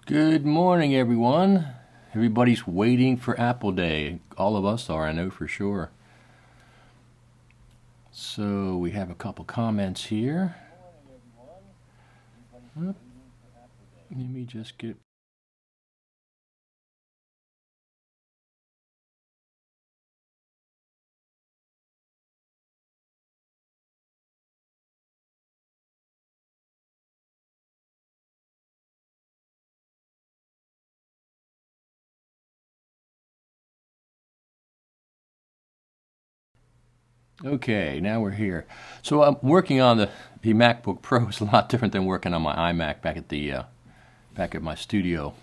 Good morning, everyone. Everybody's waiting for Apple Day. All of us are, I know for sure. So we have a couple comments here. Let me just get... Okay, now we're here. So I'm working on the MacBook Pro. Is a lot different than working on my iMac back at my studio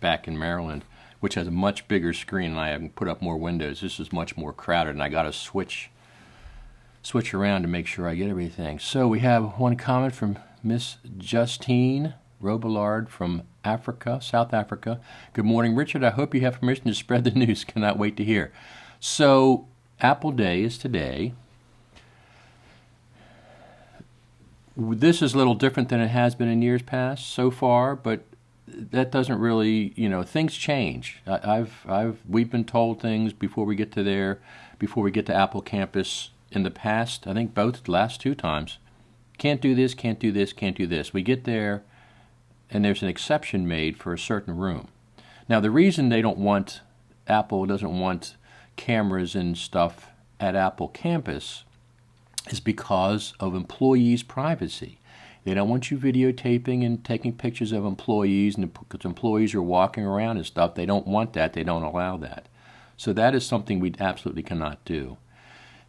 back in Maryland, which has a much bigger screen and I can put up more windows. This is much more crowded, and I got to switch around to make sure I get everything. So we have one comment from Miss Justine Robillard from Africa, South Africa. Good morning, Richard. I hope you have permission to spread the news. Cannot wait to hear. So Apple Day is today. This is a little different than it has been in years past so far, but that doesn't really, things change. We've been told things before we get to Apple Campus in the past. I think both the last two times. Can't do this, can't do this, can't do this. We get there, and there's an exception made for a certain room. Now, the reason Apple doesn't want cameras and stuff at Apple Campus is because of employees' privacy. They don't want you videotaping and taking pictures of employees, and because employees are walking around and stuff, they don't want that. They don't allow that. So that is something we absolutely cannot do.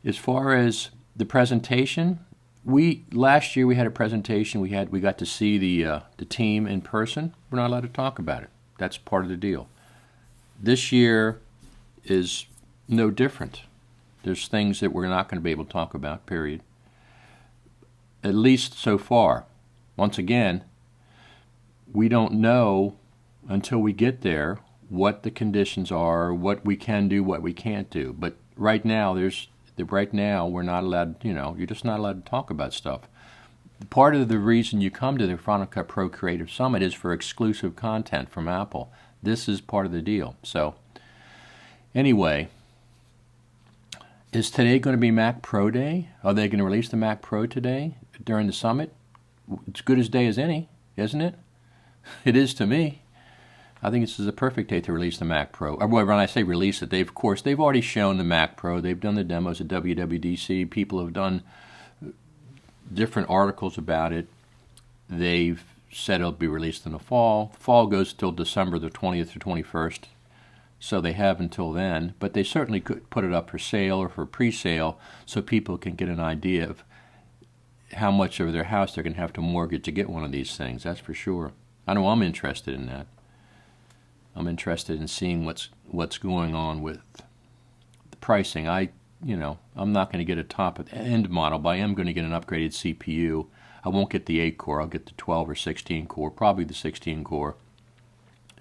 As far as the presentation, last year we had a presentation. We got to see the team in person. We're not allowed to talk about it. That's part of the deal. This year is no different. There's things that we're not going to be able to talk about, period. At least so far. Once again, we don't know until we get there what the conditions are, what we can do, what we can't do. But right now, we're not allowed, you're just not allowed to talk about stuff. Part of the reason you come to the Final Cut Pro Creative Summit is for exclusive content from Apple. This is part of the deal. So, anyway, is today going to be Mac Pro Day? Are they going to release the Mac Pro today during the summit? It's good as day as any, isn't it? It is to me. I think this is a perfect day to release the Mac Pro. Or when I say release it, they've already shown the Mac Pro. They've done the demos at WWDC. People have done different articles about it. They've said it'll be released in the fall. The fall goes till December the 20th or 21st. So they have until then, but they certainly could put it up for sale or for pre-sale so people can get an idea of how much of their house they're going to have to mortgage to get one of these things. That's for sure. I know I'm interested in that. I'm interested in seeing what's going on with the pricing. I'm not going to get a top-end model, but I am going to get an upgraded CPU. I won't get the 8-core. I'll get the 12 or 16-core, probably the 16-core.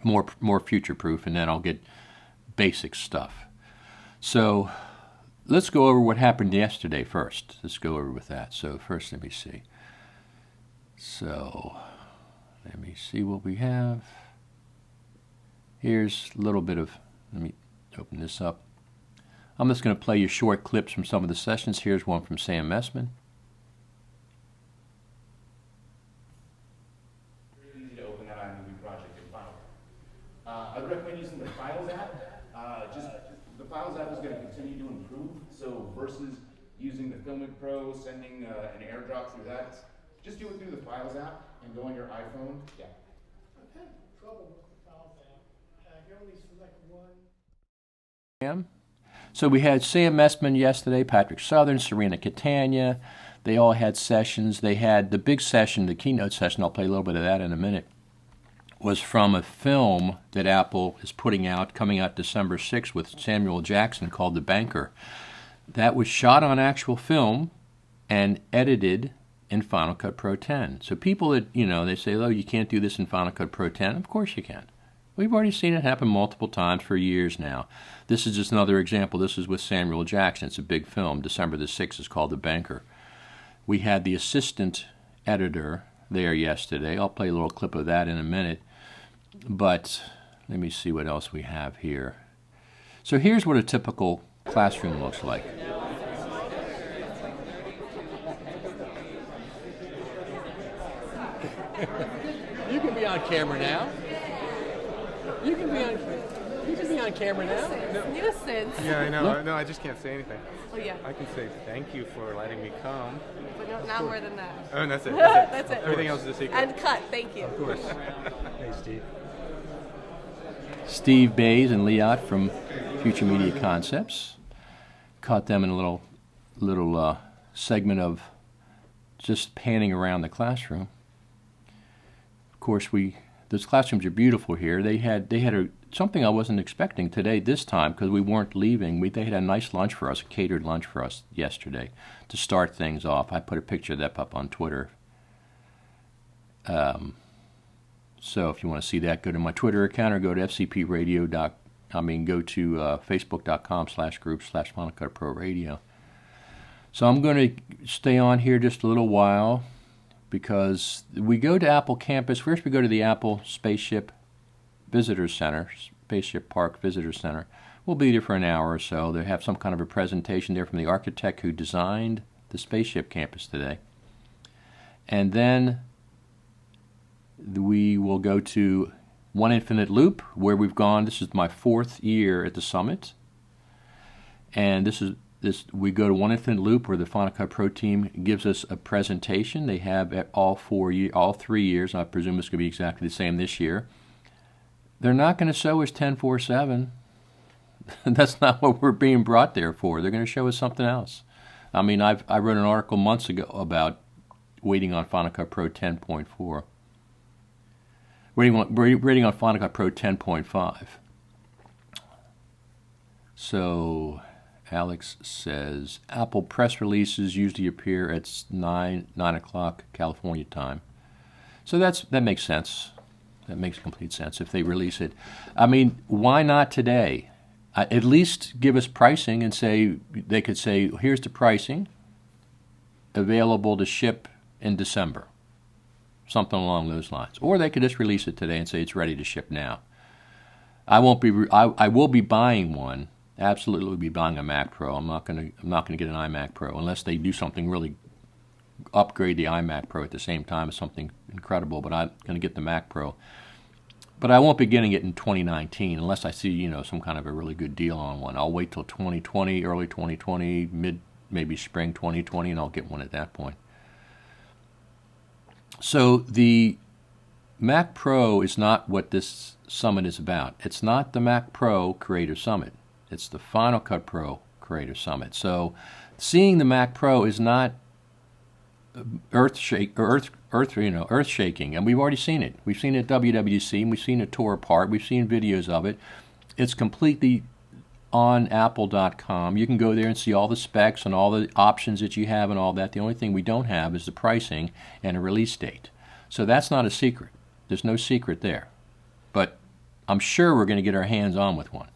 More future-proof, and then I'll get basic stuff. So let's go over what happened yesterday first. Let's go over with that. So first, let me see. So let me see what we have. Here's a little bit of, let me open this up. I'm just going to play you short clips from some of the sessions. Here's one from Sam Messman. Easy to open that iMovie project in Final Cut. I would recommend using the Files app. The Files app is going to continue to improve. So versus using the Filmic Pro, sending an AirDrop through that, just do it through the Files app and go on your iPhone. Yeah. I've had trouble with the Files app. I can only select one. So we had Sam Messman yesterday, Patrick Southern, Serena Catania. They all had sessions. They had the big session, the keynote session. I'll play a little bit of that in a minute. Was from a film that Apple is putting out, coming out December 6th with Samuel Jackson, called The Banker. That was shot on actual film and edited in Final Cut Pro 10. So people that, they say, oh, you can't do this in Final Cut Pro 10. Of course you can. We've already seen it happen multiple times for years now. This is just another example. This is with Samuel Jackson. It's a big film. December the 6th is called The Banker. We had the assistant editor there yesterday. I'll play a little clip of that in a minute. But let me see what else we have here. So here's what a typical classroom looks like. You can be on camera now. You can be on camera now. Nuisance. Yeah, I know. No, I just can't say anything. Oh yeah. I can say thank you for letting me come. But no, not more than that. Oh, and that's it. That's it. Everything else is a secret. And cut. Thank you. Of course. Hey, Steve. Steve Bays and Liat from Future Media Concepts. Caught them in a little segment of just panning around the classroom. Of course, those classrooms are beautiful here. They had something I wasn't expecting today this time because we weren't leaving. They had a nice lunch for us, a catered lunch for us yesterday to start things off. I put a picture of that up on Twitter. So if you want to see that, go to my Twitter account or go to FCPRadio. Go to facebook.com/group/Final Cut Pro Radio. So I'm going to stay on here just a little while because we go to Apple campus. First we go to the Apple Spaceship Visitor Center, Spaceship Park Visitor Center. We'll be there for an hour or so. They have some kind of a presentation there from the architect who designed the Spaceship campus today. And then we will go to One Infinite Loop, where we've gone. This is my 4th year at the summit. And we go to One Infinite Loop where the Final Cut Pro team gives us a presentation. They have at all 3 years. I presume it's going to be exactly the same this year. They're not going to show us 10.4.7. That's not what we're being brought there for. They're going to show us something else. I mean, I wrote an article months ago about waiting on Final Cut Pro 10.4. Waiting on Final Cut Pro 10.5. So Alex says Apple press releases usually appear at 9 o'clock California time. So that makes sense. That makes complete sense if they release it. I mean, why not today? At least give us pricing and they could say, here's the pricing available to ship in December. Something along those lines. Or they could just release it today and say it's ready to ship now. I will be buying one. Absolutely be buying a Mac Pro. I'm not going to get an iMac Pro unless they do something really upgrade the iMac Pro at the same time as something incredible, but I'm going to get the Mac Pro. But I won't be getting it in 2019 unless I see, some kind of a really good deal on one. I'll wait till 2020, early 2020, maybe spring 2020, and I'll get one at that point. So the Mac Pro is not what this summit is about. It's not the Mac Pro Creator Summit. It's the Final Cut Pro Creator Summit. So seeing the Mac Pro is not earth-shaking, and we've already seen it. We've seen it at WWDC, and we've seen it tore apart. We've seen videos of it. It's completely on Apple.com. You can go there and see all the specs and all the options that you have and all that. The only thing we don't have is the pricing and a release date. So that's not a secret. There's no secret there. But I'm sure we're going to get our hands on with one.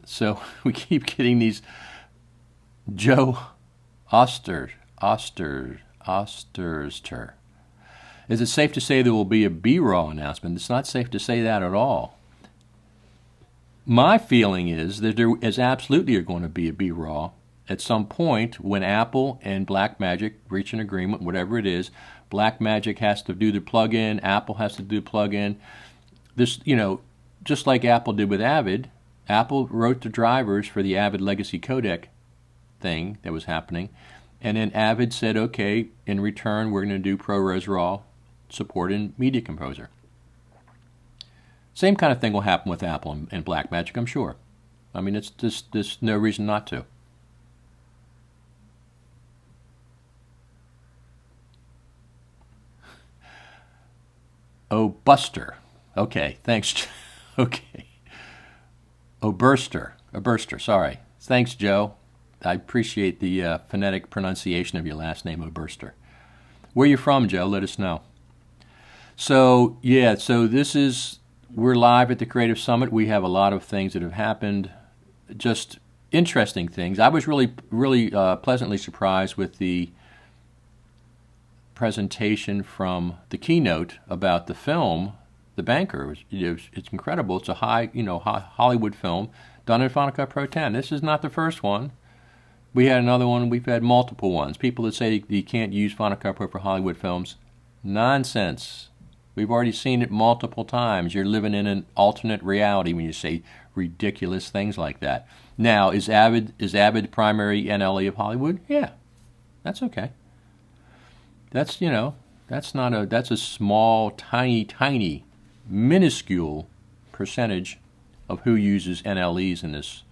So we keep getting these Joe Osterster. Is it safe to say there will be a B-Raw announcement? It's not safe to say that at all. My feeling is that there is absolutely going to be a B-Raw at some point when Apple and Blackmagic reach an agreement, whatever it is. Blackmagic has to do the plug-in, Apple has to do the plug-in. This, just like Apple did with Avid, Apple wrote the drivers for the Avid Legacy Codec thing that was happening, and then Avid said, okay, in return we're going to do ProRes RAW support in Media Composer. Same kind of thing will happen with Apple and Blackmagic, I'm sure. I mean, it's just there's no reason not to. Oh, Buster. Okay, thanks. Okay. Oh, Burster. A Burster, sorry. Thanks, Joe. I appreciate the phonetic pronunciation of your last name, Oberster. Where you from, Joe? Let us know. So, we're live at the Creative Summit. We have a lot of things that have happened, just interesting things. I was really pleasantly surprised with the presentation from the keynote about the film, The Banker. It's incredible. It's a Hollywood film done in Final Cut Pro 10. This is not the first one. We had another one. We've had multiple ones. People that say you can't use Final Cut Pro for Hollywood films. Nonsense. We've already seen it multiple times. You're living in an alternate reality when you say ridiculous things like that. Now, is Avid the primary NLE of Hollywood? Yeah, that's okay. That's that's a small, tiny, minuscule percentage of who uses NLEs in this,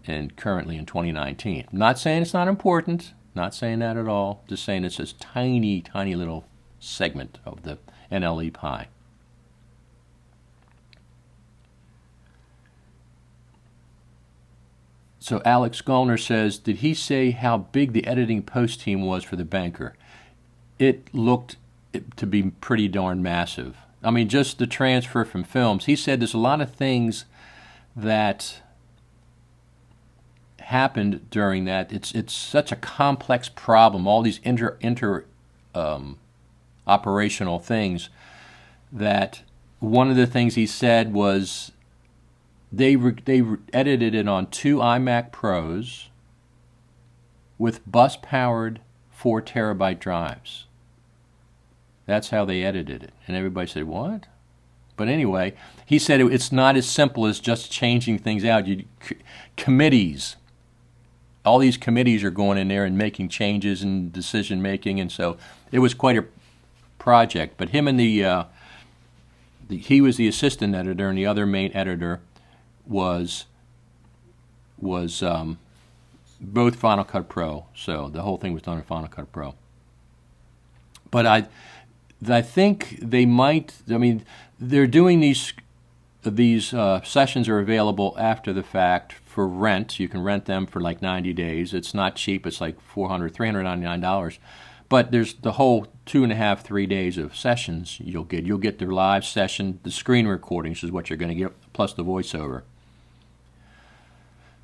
and currently in 2019. I'm not saying it's not important. Not saying that at all. Just saying it's this tiny little segment of the NLE pie. So Alex Gallner says, did he say how big the editing post team was for The Banker? It looked to be pretty darn massive. I mean, just the transfer from films. He said there's a lot of things that happened during that. It's such a complex problem, all these operational things, that one of the things he said was they edited it on 2 iMac Pros with bus-powered 4 terabyte drives. That's how they edited it. And everybody said, what? But anyway, he said it's not as simple as just changing things out. Committees, all these committees are going in there and making changes and decision making, and so it was quite a project. But him and he was the assistant editor, and the other main editor was both Final Cut Pro. So the whole thing was done in Final Cut Pro. But I think they might. I mean, they're doing these sessions are available after the fact for rent. You can rent them for like 90 days. It's not cheap. It's like $399. But there's the whole 2.5, 3 days of sessions you'll get. You'll get their live session, the screen recordings is what you're going to get, plus the voiceover.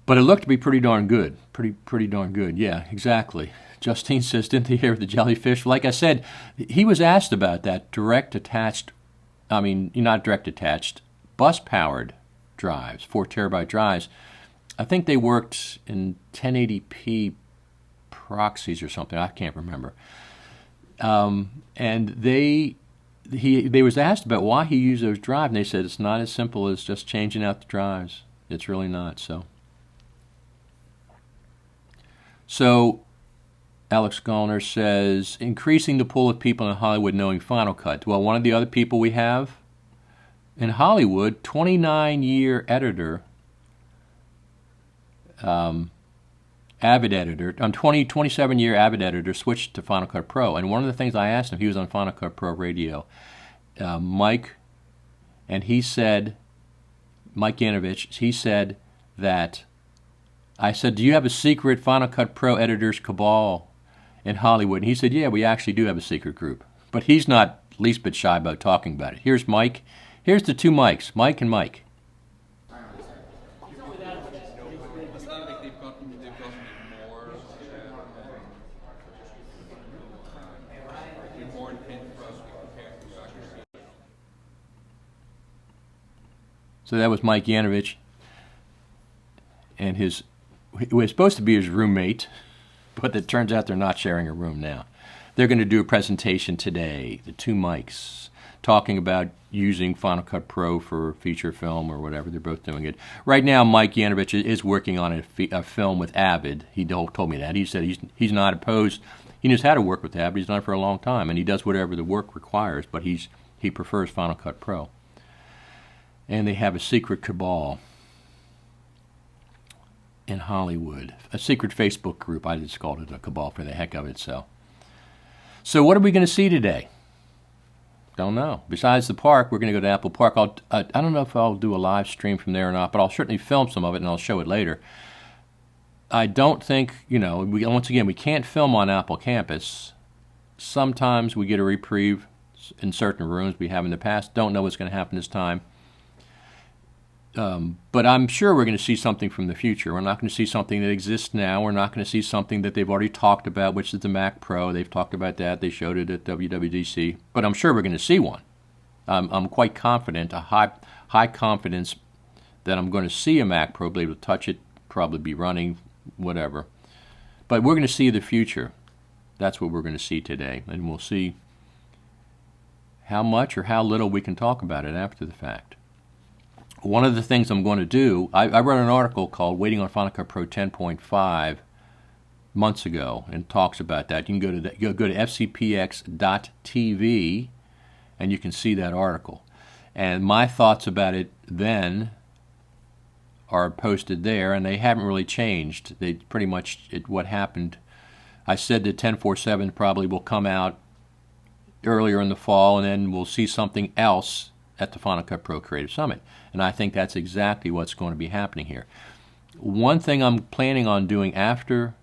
But it looked to be pretty darn good. Pretty darn good. Yeah, exactly. Justine says, didn't they hear the jellyfish? Like I said, he was asked about that not direct attached, bus-powered drives, 4 terabyte drives. I think they worked in 1080p proxies or something. I can't remember. And they was asked about why he used those drives, and they said it's not as simple as just changing out the drives. It's really not. So Alex Gallner says, increasing the pool of people in Hollywood knowing Final Cut. Well, one of the other people we have in Hollywood, 29-year editor, Avid editor, 27-year Avid editor, switched to Final Cut Pro. And one of the things I asked him, he was on Final Cut Pro Radio, Mike, and he said, Mike Yanovich, he said that, I said, do you have a secret Final Cut Pro editors cabal in Hollywood? And he said, yeah, we actually do have a secret group. But he's not least bit shy about talking about it. Here's Mike. Here's the 2 Mikes, Mike and Mike. So that was Mike Yanovich, and it was supposed to be his roommate, but it turns out they're not sharing a room now. They're going to do a presentation today, the 2 Mikes, talking about using Final Cut Pro for feature film or whatever. They're both doing it. Right now, Mike Yanovich is working on a film with Avid. He told me that. He said he's not opposed. He knows how to work with Avid. He's done it for a long time, and he does whatever the work requires, but he prefers Final Cut Pro. And they have a secret cabal in Hollywood, a secret Facebook group. I just called it a cabal for the heck of it. So what are we going to see today? Don't know. Besides the park, we're going to go to Apple Park. I don't know if I'll do a live stream from there or not, but I'll certainly film some of it and I'll show it later. I don't think, once again, we can't film on Apple campus. Sometimes we get a reprieve in certain rooms we have in the past. Don't know what's going to happen this time. But I'm sure we're going to see something from the future. We're not going to see something that exists now. We're not going to see something that they've already talked about, which is the Mac Pro. They've talked about that. They showed it at WWDC. But I'm sure we're going to see one. I'm quite confident, a high confidence that I'm going to see a Mac Pro, be able to touch it, probably be running, whatever. But we're going to see the future. That's what we're going to see today. And we'll see how much or how little we can talk about it after the fact. One of the things I'm going to do, I wrote an article called Waiting on Final Cut Pro 10.5 months ago and talks about that. You can go to FCPX.tv and you can see that article. And my thoughts about it then are posted there, and they haven't really changed. They pretty much what happened. I said that 10.4.7 probably will come out earlier in the fall, and then we'll see something else at the Final Cut Pro Creative Summit. And I think that's exactly what's going to be happening here. One thing I'm planning on doing after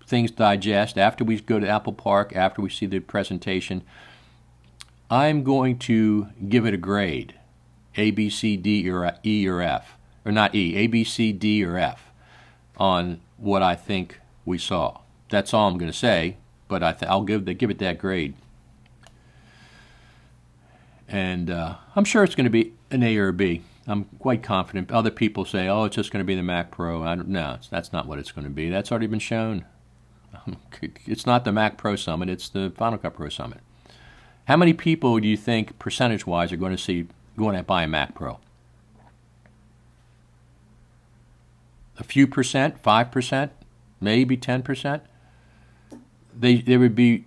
things digest, after we go to Apple Park, after we see the presentation, I'm going to give it a grade, A, B, C, D, or E, or F. Or not E, A, B, C, D, or F on what I think we saw. That's all I'm going to say, but I'll give it that grade. And I'm sure it's going to be an A or a B. I'm quite confident. Other people say, oh, it's just going to be the Mac Pro. No, that's not what it's going to be. That's already been shown. It's not the Mac Pro Summit. It's the Final Cut Pro Summit. How many people do you think, percentage-wise, are going to buy a Mac Pro? A few percent, 5%, maybe 10%. They're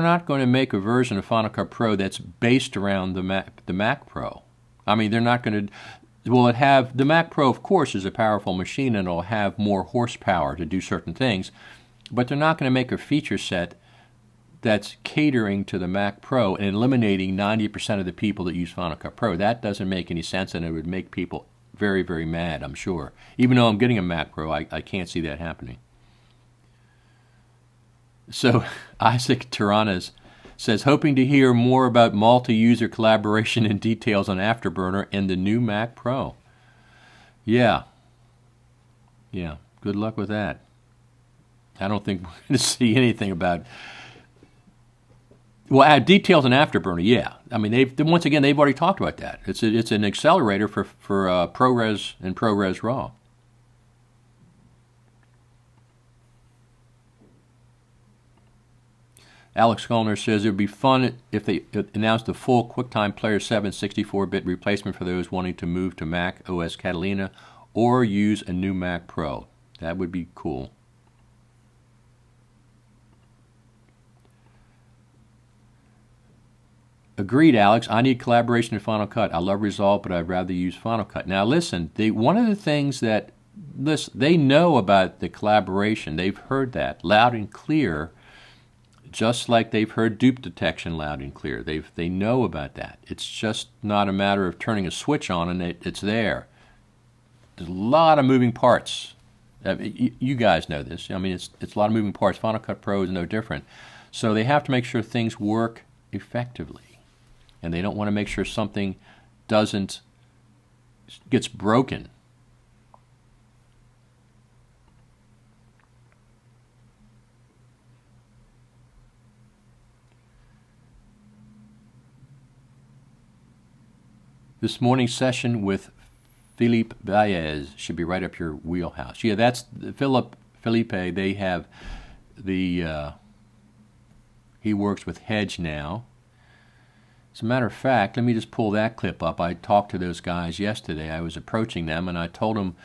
not going to make a version of Final Cut Pro that's based around the Mac Pro. I mean, they're not going to. Will it have the Mac Pro? Of course, is a powerful machine and it'll have more horsepower to do certain things, but they're not going to make a feature set that's catering to the Mac Pro and eliminating 90% of the people that use Final Cut Pro. That doesn't make any sense, and it would make people very, very mad, I'm sure. Even though I'm getting a Mac Pro, I can't see that happening. So Isaac Taranas says, hoping to hear more about multi-user collaboration and details on Afterburner and the new Mac Pro. Yeah, good luck with that. I don't think we're going to see anything about. Well, add details on Afterburner, yeah. I mean, they've already talked about that. It's an accelerator for ProRes and ProRes RAW. Alex Gollner says it would be fun if they announced a full QuickTime Player 7 64-bit replacement for those wanting to move to Mac OS Catalina or use a new Mac Pro. That would be cool. Agreed, Alex. I need collaboration in Final Cut. I love Resolve, but I'd rather use Final Cut. Now, listen, one of the things that they know about the collaboration, they've heard that loud and clear, just like they've heard dupe detection loud and clear. They know about that. It's just not a matter of turning a switch on and it's there. There's a lot of moving parts. You guys know this. I mean, it's a lot of moving parts. Final Cut Pro is no different. So they have to make sure things work effectively. And they don't want to make sure something gets broken. This morning's session with Felipe Baez should be right up your wheelhouse. Yeah, that's Felipe. They have he works with Hedge now. As a matter of fact, let me just pull that clip up. I talked to those guys yesterday. I was approaching them, and I told them,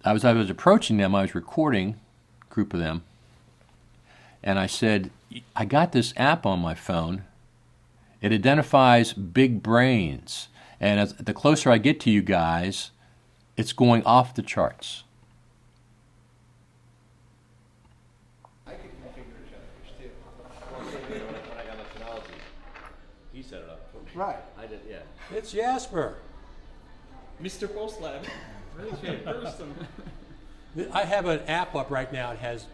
I was approaching them, I was recording a group of them, and I said, I got this app on my phone. It identifies big brains, and the closer I get to you guys, it's going off the charts. I could configure generators too. When I got my Synology, he set it up for me. Right. I did, yeah. It's Jasper. Mr. Postlab. Really should person. I have an app up right now. It has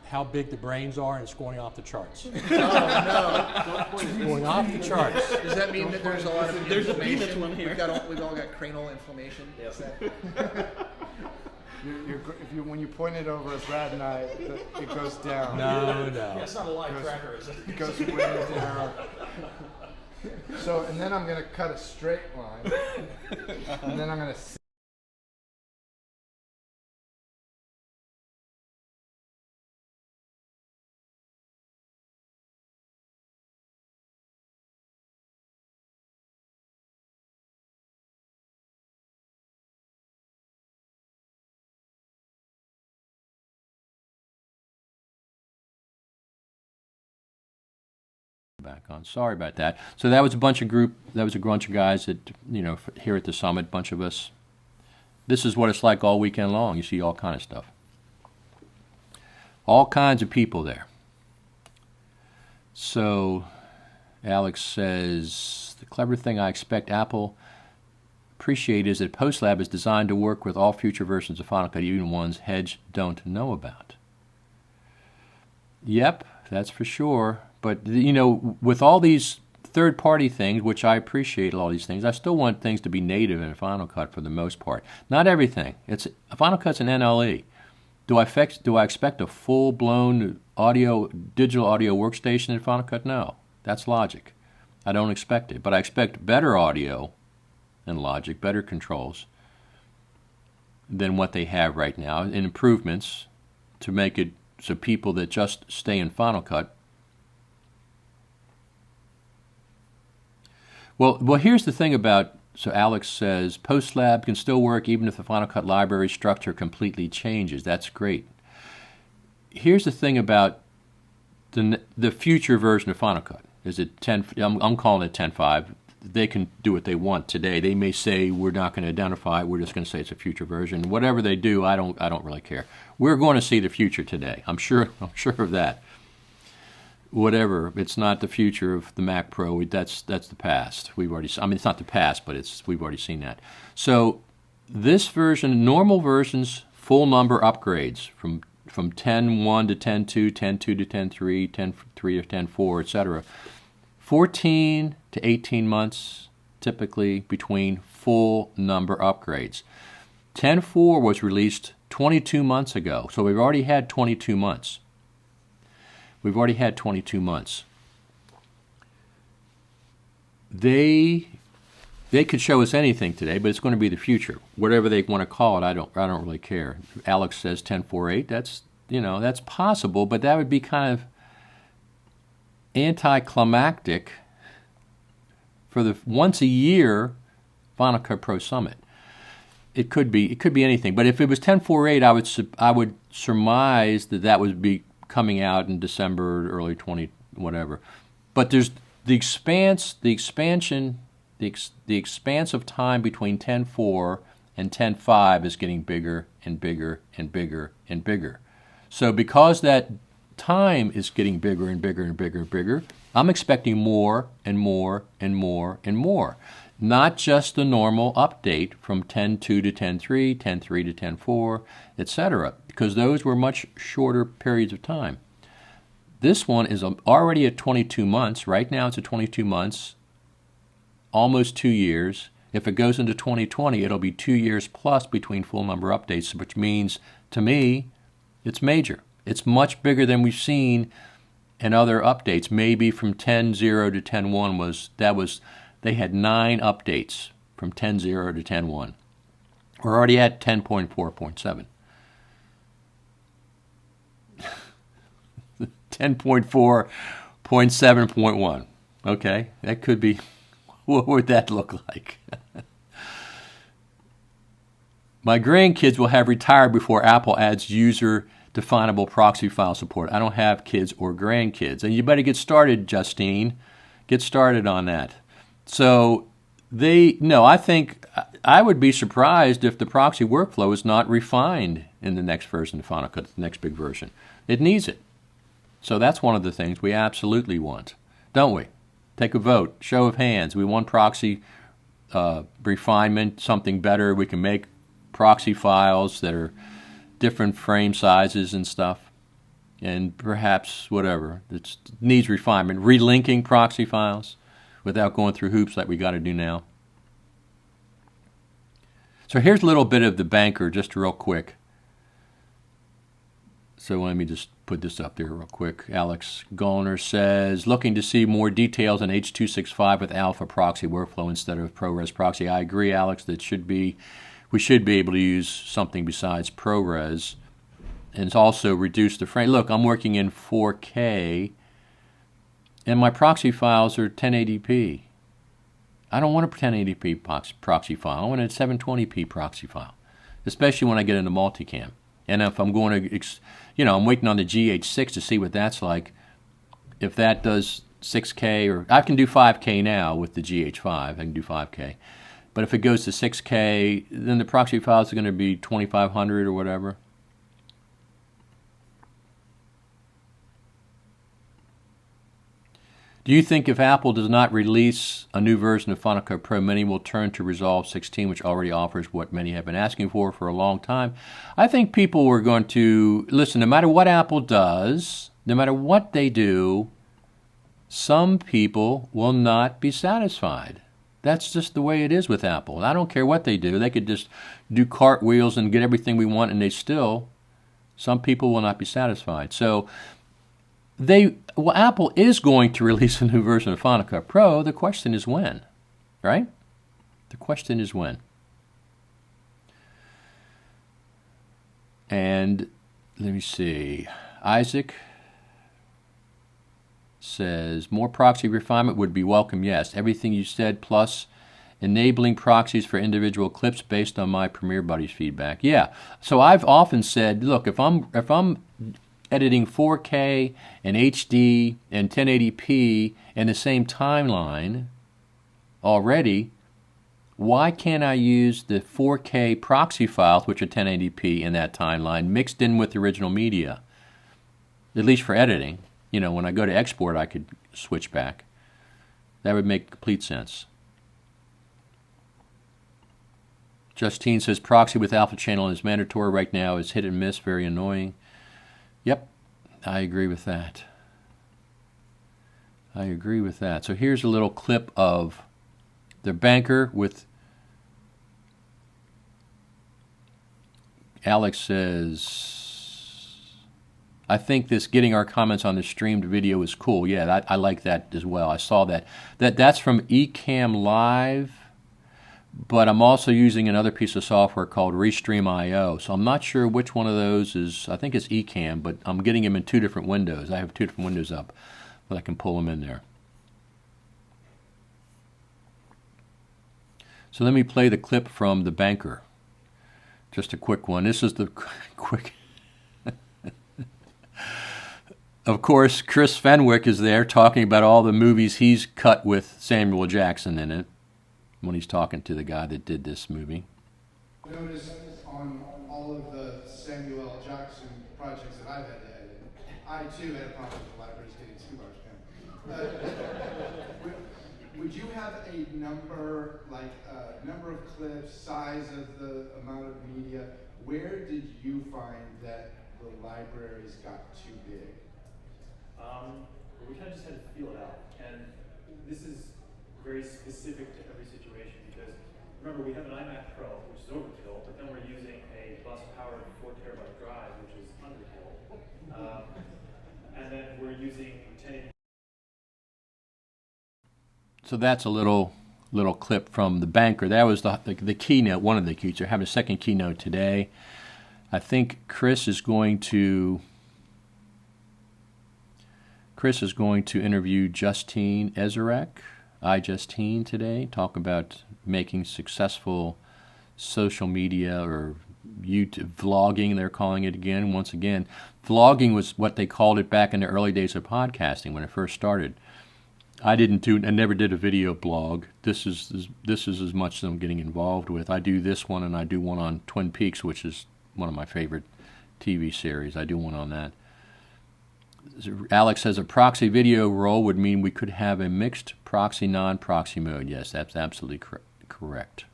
how big the brains are, and it's going off the charts. Oh no! It's going off the charts. Does that mean that there's a lot of There's a inflammation? peanut one here. We've all got cranial inflammation. Is that- When you point it over at Brad and I, it goes down. No. It's not a live tracker, is it? It goes way down. So, and then I'm going to cut a straight line, and then I'm going to. Back on. Sorry about that. So that was a bunch of guys that, here at the summit, bunch of us. This is what it's like all weekend long. You see all kind of stuff. All kinds of people there. So Alex says, the clever thing I expect Apple appreciate is that PostLab is designed to work with all future versions of Final Cut, even ones Hedge don't know about. Yep, that's for sure. But, with all these third-party things, which I appreciate all these things, I still want things to be native in Final Cut for the most part. Not everything. Final Cut's an NLE. Do I expect a full-blown digital audio workstation in Final Cut? No. That's Logic. I don't expect it. But I expect better audio in Logic, better controls than what they have right now, and improvements to make it so people that just stay in Final Cut. Well, here's the thing about, so Alex says, PostLab can still work even if the Final Cut library structure completely changes. That's great. Here's the thing about the future version of Final Cut. Is it 10? I'm calling it 10.5. They can do what they want today. They may say we're not going to identify it. We're just going to say it's a future version. Whatever they do, I don't really care. We're going to see the future today. I'm sure of that. Whatever, it's not the future of the Mac Pro. That's the past. It's not the past, but we've already seen that. So this version, normal versions, full number upgrades from 10.1 to 10.2, 10.2 to 10.3, 10.3 to 10.4, etc. 14 to 18 months, typically, between full number upgrades. 10.4 was released 22 months ago, so we've already had 22 months. We've already had 22 months. They could show us anything today, but it's going to be the future. Whatever they want to call it, I don't really care. Alex says 10.4.8. That's possible, but that would be kind of anticlimactic for the once a year Final Cut Pro Summit. It could be anything. But if it was 10.4.8, I would surmise that would be coming out in December, early 20, whatever. But there's the expanse of time between 10.4 and 10.5 is getting bigger and bigger and bigger and bigger. So because that time is getting bigger and bigger and bigger and bigger, I'm expecting more and more and more and more. Not just the normal update from 10.2 to 10.3, 10.3 to 10.4, etc., because those were much shorter periods of time. This one is already at 22 months. Right now it's at 22 months, almost 2 years. If it goes into 2020, it'll be 2 years plus between full number updates, which means, to me, it's major. It's much bigger than we've seen in other updates. Maybe from 10.0 to 10.1 they had 9 updates from 10.0 to 10.1. We're already at 10.4.7. 10.4.7.1. Okay, that could be, what would that look like? My grandkids will have retired before Apple adds user-definable proxy file support. I don't have kids or grandkids. And you better get started, Justine. Get started on that. So I think I would be surprised if the proxy workflow is not refined in the next version of Final Cut, the next big version. It needs it. So that's one of the things we absolutely want, don't we? Take a vote, show of hands. We want proxy refinement, something better. We can make proxy files that are different frame sizes and stuff. and perhaps whatever. It needs refinement. Relinking proxy files without going through hoops like we got to do now. So here's a little bit of the banker, just real quick. So let me just put this up there real quick. Alex Gallner says, looking to see more details on H.265 with alpha proxy workflow instead of ProRes proxy. I agree, Alex, that we should be able to use something besides ProRes. And it's also reduce the frame. Look, I'm working in 4K, and my proxy files are 1080p. I don't want a 1080p proxy file. I want a 720p proxy file, especially when I get into multicam. And if I'm going to, I'm waiting on the GH6 to see what that's like. If that does 6K, or I can do 5K now with the GH5. I can do 5K. But if it goes to 6K, then the proxy files are going to be 2500 or whatever. Do you think if Apple does not release a new version of Final Cut Pro, many will turn to Resolve 16, which already offers what many have been asking for a long time? I think people are going to, listen, no matter what Apple does, no matter what they do, some people will not be satisfied. That's just the way it is with Apple. I don't care what they do. They could just do cartwheels and get everything we want, and some people will not be satisfied. So Apple is going to release a new version of Final Cut Pro. The question is when, right? The question is when. And let me see. Isaac says, more proxy refinement would be welcome, yes. Everything you said, plus enabling proxies for individual clips based on my Premiere Buddies feedback. Yeah. So I've often said, look, if I'm editing 4K and HD and 1080p in the same timeline already, why can't I use the 4K proxy files, which are 1080p in that timeline, mixed in with the original media? At least for editing. When I go to export, I could switch back. That would make complete sense. Justine says, proxy with alpha channel is mandatory right now. It's hit and miss, very annoying. Yep, I agree with that. So here's a little clip of the banker with Alex says, I think this getting our comments on the streamed video is cool. Yeah, I like that as well. I saw that. That's from Ecamm Live, but I'm also using another piece of software called Restream.io. So I'm not sure which one of those is, I think it's Ecamm, but I'm getting them in two different windows. I have two different windows up, but I can pull them in there. So let me play the clip from the banker. Just a quick one. This is the quick. Of course, Chris Fenwick is there talking about all the movies he's cut with Samuel Jackson in it when he's talking to the guy that did this movie. Notice on all of the Samuel L. Jackson projects that I've had to edit, I too had a problem with the libraries getting too large. Would you have a number, like number of clips, size of the amount of media? Where did you find that the libraries got too big? We kind of just had to feel it out, and this is very specific to every situation because remember we have an iMac Pro, which is overkill, but then we're using a bus-powered 4 terabyte drive, which is underkill, and then we're using 1080. So that's a little clip from the banker. That was the keynote, one of the keynotes. They're having a second keynote today. I think Chris is going to interview Justine Ezerek, iJustine, today, talk about making successful social media or YouTube vlogging, they're calling it again. Once again, vlogging was what they called it back in the early days of podcasting when it first started. I never did a video blog. This is as much as I'm getting involved with. I do this one, and I do one on Twin Peaks, which is one of my favorite TV series. I do one on that. Alex says a proxy video role would mean we could have a mixed proxy, non-proxy mode. Yes, that's absolutely correct.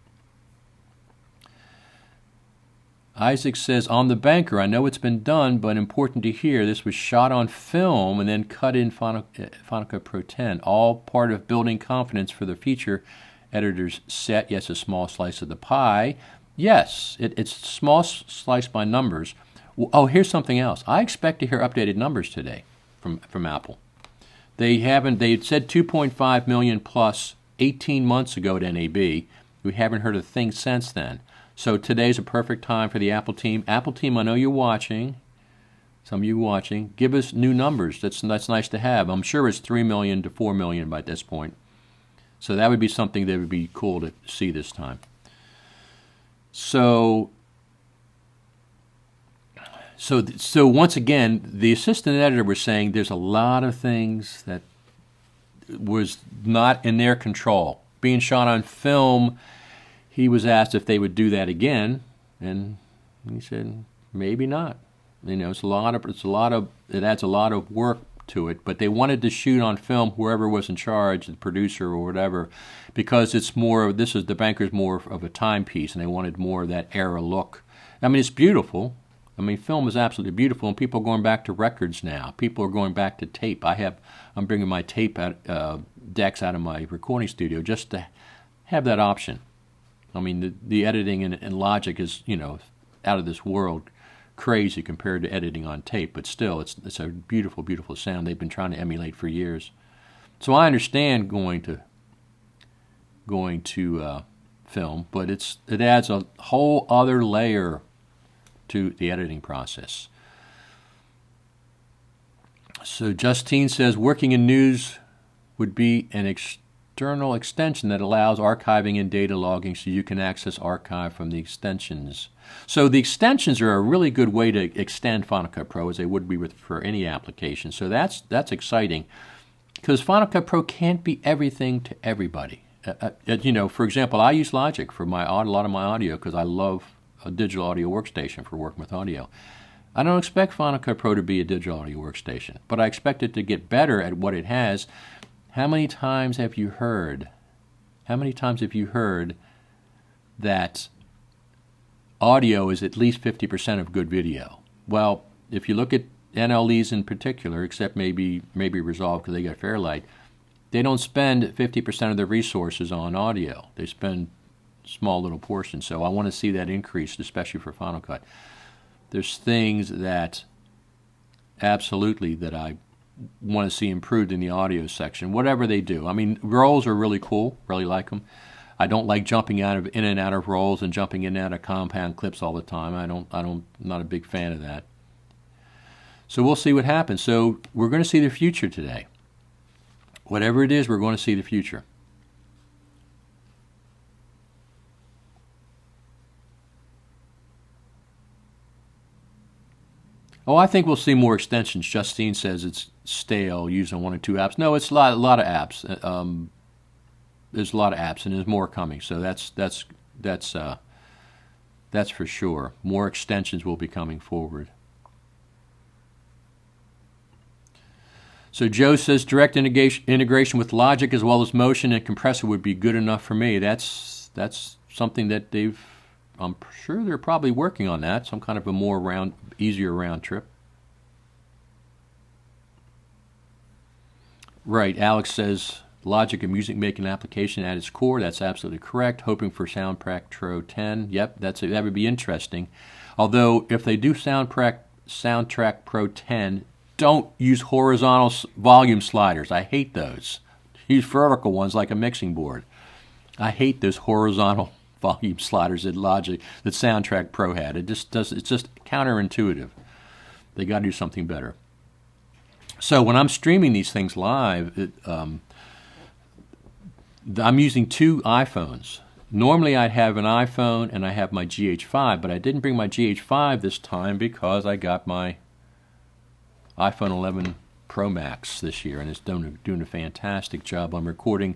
Isaac says, on the banker, I know it's been done, but important to hear, this was shot on film and then cut in Final Cut Pro 10, all part of building confidence for the feature editor's set. Yes, a small slice of the pie. Yes, it's a small slice by numbers. Oh, here's something else. I expect to hear updated numbers today from Apple. They haven't. They had said 2.5 million plus 18 months ago at NAB. We haven't heard a thing since then. So today's a perfect time for the Apple team. Apple team, I know you're watching. Some of you watching. Give us new numbers. That's nice to have. I'm sure it's 3 million to 4 million by this point. So that would be something that would be cool to see this time. So once again, the assistant editor was saying there's a lot of things that was not in their control. Being shot on film, he was asked if they would do that again, and he said maybe not. You know, it adds a lot of work to it, but they wanted to shoot on film, whoever was in charge, the producer or whatever, because the banker's more of a timepiece, and they wanted more of that era look. I mean, it's beautiful. I mean, film is absolutely beautiful, and people are going back to records now. People are going back to tape. I'm bringing my tape decks out of my recording studio just to have that option. I mean, the editing in Logic is, out of this world crazy compared to editing on tape, but still, it's a beautiful, beautiful sound they've been trying to emulate for years. So I understand going to film, but it adds a whole other layer to the editing process. So Justine says, working in news would be an external extension that allows archiving and data logging so you can access archive from the extensions. So the extensions are a really good way to extend Final Cut Pro, as they would be for any application. So that's exciting, because Final Cut Pro can't be everything to everybody. For example, I use Logic for a lot of my audio because I love a digital audio workstation for working with audio. I don't expect Final Cut Pro to be a digital audio workstation, but I expect it to get better at what it has. How many times have you heard that audio is at least 50% of good video? Well, if you look at NLEs in particular, except maybe Resolve because they got Fairlight, they don't spend 50% of their resources on audio. They spend small little portions. So I want to see that increased, especially for Final Cut. There's things that absolutely that I want to see improved in the audio section, whatever they do. I mean, rolls are really cool, really like them. I don't like jumping in and out of rolls and jumping in and out of compound clips all the time. I'm not a big fan of that. So we'll see what happens. So we're going to see the future today. Whatever it is, we're going to see the future. Oh, I think we'll see more extensions. Justine says it's stale, using one or two apps. No, it's a lot of apps. There's a lot of apps, and there's more coming. So that's for sure. More extensions will be coming forward. So Joe says direct integration with Logic as well as Motion and Compressor would be good enough for me. That's something that I'm sure they're probably working on that. Some kind of a easier round trip. Right, Alex says Logic, a music making application at its core. That's absolutely correct. Hoping for Soundtrack Pro 10. Yep, that would be interesting. Although if they do Soundtrack Pro 10, don't use horizontal volume sliders. I hate those. Use vertical ones like a mixing board. I hate those horizontal volume sliders that Soundtrack Pro had. It's just counterintuitive. They got to do something better. So when I'm streaming these things live, I'm using two iPhones. Normally I'd have an iPhone and I have my GH5, but I didn't bring my GH5 this time because I got my iPhone 11 Pro Max this year, and it's doing a fantastic job. I'm recording,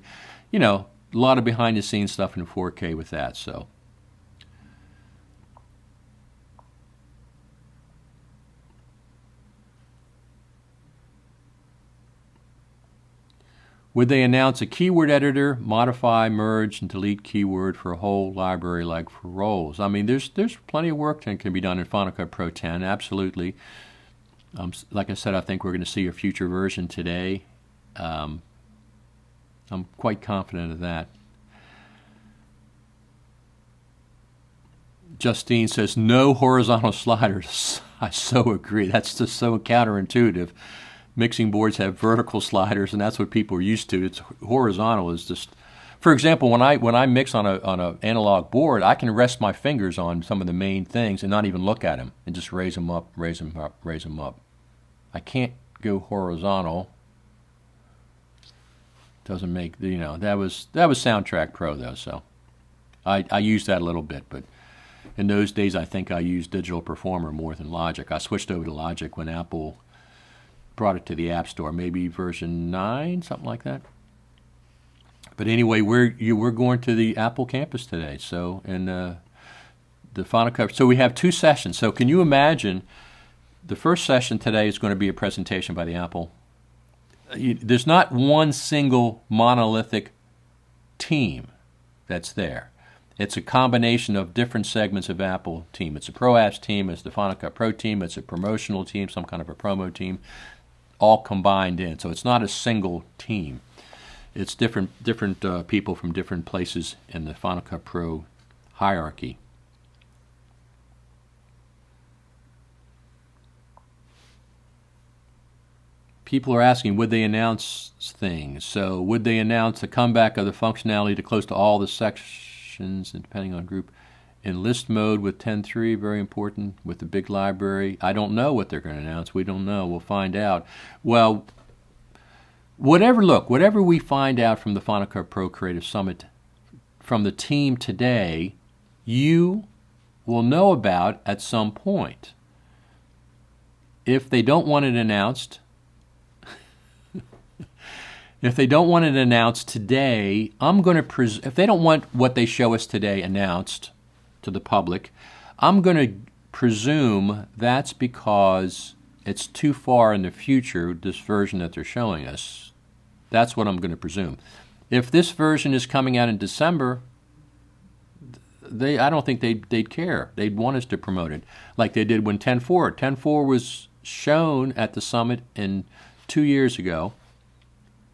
a lot of behind-the-scenes stuff in 4K with that. So, Would they announce a keyword editor, modify, merge, and delete keyword for a whole library like for roles? I mean, there's plenty of work that can be done in Final Cut Pro 10, absolutely. Like I said, I think we're going to see a future version today. I'm quite confident of that. Justine says, no horizontal sliders. I so agree. That's just so counterintuitive. Mixing boards have vertical sliders, and that's what people are used to. It's horizontal is just, for example, when I mix on a analog board, I can rest my fingers on some of the main things and not even look at them, and just raise them up, raise them up, raise them up. I can't go horizontal. Doesn't make, you know, that was Soundtrack Pro though, so I used that a little bit, but in those days I think I used Digital Performer more than Logic. I switched over to Logic when Apple brought it to the App Store, maybe version 9, something like that. But anyway, we're going to the Apple campus today, so and the Final Cut. So we have 2 sessions. So can you imagine? The first session today is going to be a presentation by the Apple. There's not one single monolithic team that's there. It's a combination of different segments of Apple team. It's a Pro Apps team, it's the Final Cut Pro team, it's a promotional team, some kind of a promo team, all combined in. So it's not a single team. It's different people from different places in the Final Cut Pro hierarchy. People are asking, would they announce things? So would they announce the comeback of the functionality to close to all the sections, and depending on group, in list mode with 10.3, very important, with the big library? I don't know what they're going to announce. We don't know. We'll find out. Well, whatever we find out from the Final Cut Pro Creative Summit, from the team today, you will know about at some point. If they don't want it announced, if they don't want it announced today, I'm going to if they don't want what they show us today announced to the public, I'm going to presume that's because it's too far in the future, this version that they're showing us. That's what I'm going to presume. If this version is coming out in December, I don't think they'd care. They'd want us to promote it like they did when 10.4. 10.4 was shown at the summit 2 years ago.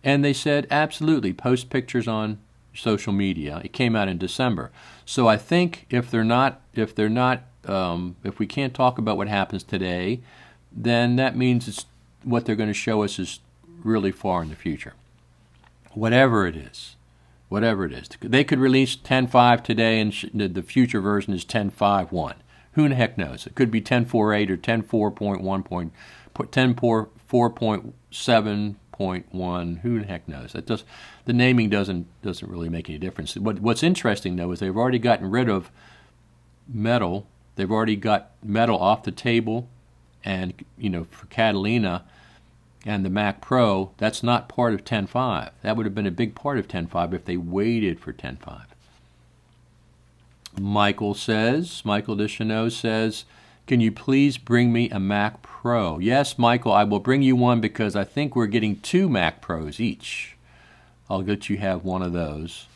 And they said, absolutely, post pictures on social media. It came out in December. So I think if we can't talk about what happens today, then that means what they're going to show us is really far in the future. Whatever it is. They could release 10.5 today and the future version is 10.5.1. Who in the heck knows? It could be 10.4.8 or 10.4.1, 10.4.7. 0.1, who the heck knows? The naming doesn't really make any difference. What's interesting though is they've already gotten rid of metal. They've already got metal off the table, and for Catalina and the Mac Pro, that's not part of 10.5. That would have been a big part of 10.5 if they waited for 10.5. Michael Deschanel says, can you please bring me a Mac Pro? Yes, Michael, I will bring you one because I think we're getting 2 Mac Pros each. I'll let you have one of those.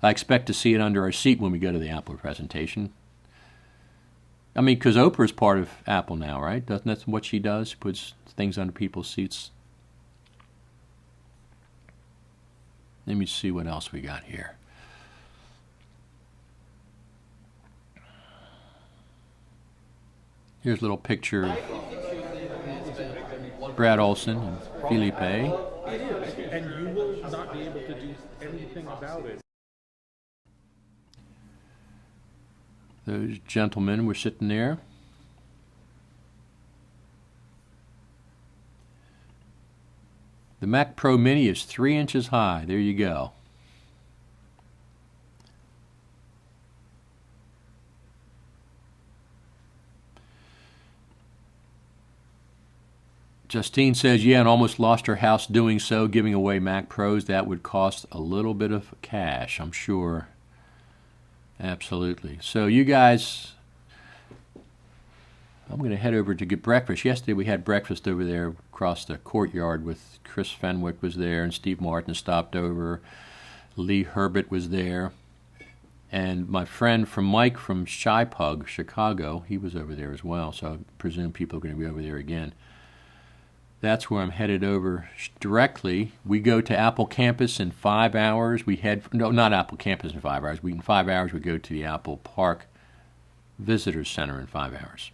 I expect to see it under our seat when we go to the Apple presentation. I mean, because Oprah's part of Apple now, right? Doesn't that what she does? She puts things under people's seats. Let me see what else we got here. Here's a little picture of Brad Olson and Felipe. It is, and you will not be able to do anything about it. Those gentlemen were sitting there. The Mac Pro Mini is 3 inches high. There you go. Justine says, yeah, and almost lost her house doing so, giving away Mac Pros. That would cost a little bit of cash, I'm sure. Absolutely. So you guys, I I'm going to head over to get breakfast. Yesterday we had breakfast over there across the courtyard with Chris Fenwick was there, and Steve Martin stopped over. Lee Herbert was there. And my friend Mike from Shy Pug, Chicago, he was over there as well, so I presume people are going to be over there again. That's where I'm headed over directly. We go to Apple Campus in 5 hours. No, not Apple Campus in 5 hours. In 5 hours we go to the Apple Park Visitors Center in 5 hours.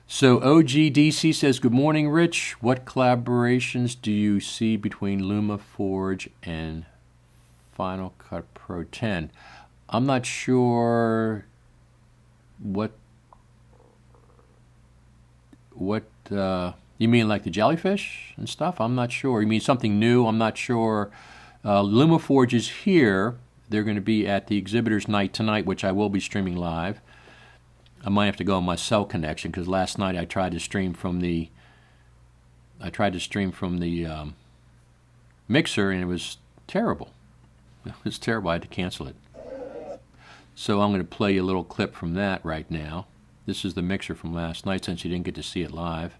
So OGDC says, good morning, Rich. What collaborations do you see between LumaForge and Final Cut Pro 10? I'm not sure what you mean, like the jellyfish and stuff? I'm not sure. You mean something new? I'm not sure. LumaForge is here. They're going to be at the exhibitors night tonight, which I will be streaming live. I might have to go on my cell connection because last night I tried to stream from the mixer and it was terrible. It was terrible. I had to cancel it. So I'm going to play you a little clip from that right now. This is the mixer from last night since you didn't get to see it live.